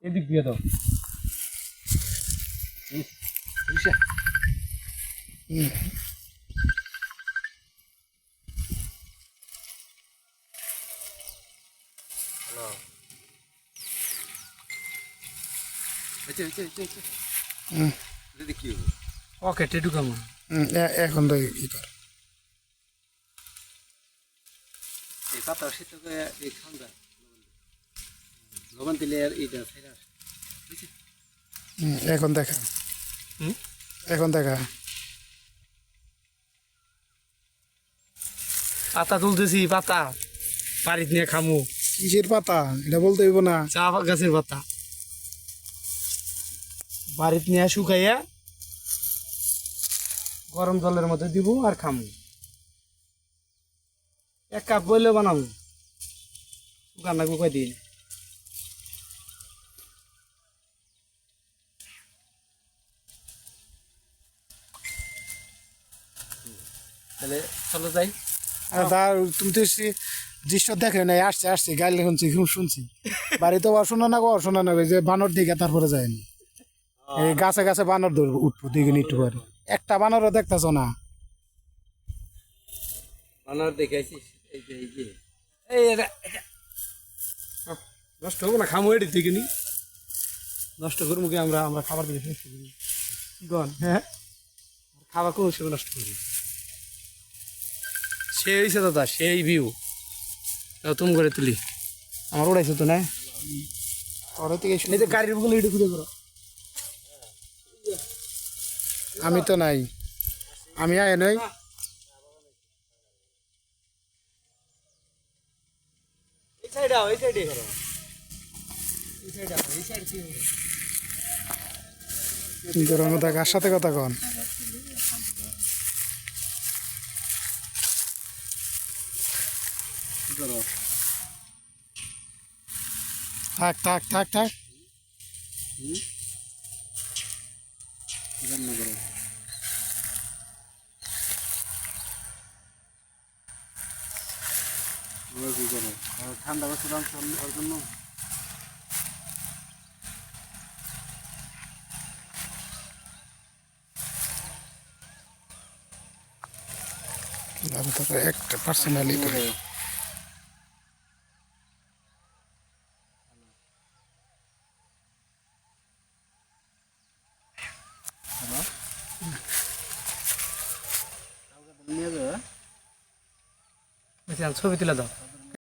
এদিক দিয়ে দাও ওকে টেটু কামো এখন তো ই কর এই পাতা শীত করে এই খান যায় লবণ দিলে আর এইটা ছাইরা আসে এখন দেখা এখন দেখা পাতা তুলতেছি পাতা বাড়িতে নিয়ে খামু কিসের পাতা এটা বলতে হইব না চা গাছের পাতা বাড়িতে নিয়ে শুকাইয়া গরম জলের মধ্যে দিব আর খামু 1 কাপ বইলে বানাবো শুকান লাগবো কয়দিন তাহলে চলো যাই তুমি তো দৃশ্য দেখে নাই আসছে আসছে গাইলে শুনছি শুনছি বাড়িতে শোনা না গো শোনা না যে বানর দিকে তারপরে যায়নি এই গাছে গাছে বানর ধরবো উঠবো দিকে একটু পরে একটা বানরও দেখতেছ না বানর দেখাইছিস এই যে এই নষ্ট হবো না খামো এটি থেকে নি নষ্ট করবো কি আমরা আমরা খাবার দিকে নষ্ট করি গন হ্যাঁ খাবার কোন হিসেবে নষ্ট করি সেই হয়েছে দাদা সেই ভিউ তুমি করে তুলি আমার উড়াইছো তো না এই যে গাড়ির বগলে একটু খুঁজে করো আমি তো নাই আমি আয় নাই এই সাইডে আও এই সাইডে করো এই সাইডে আও এই সাইড কি গরম কার সাথে কথা কন করো থাক থাক থাক থাক রান্না করো কি করো ঠান্ডা বস্তু ওর জন্য একটা পার্সোনালি করে ছবি তুলে দাও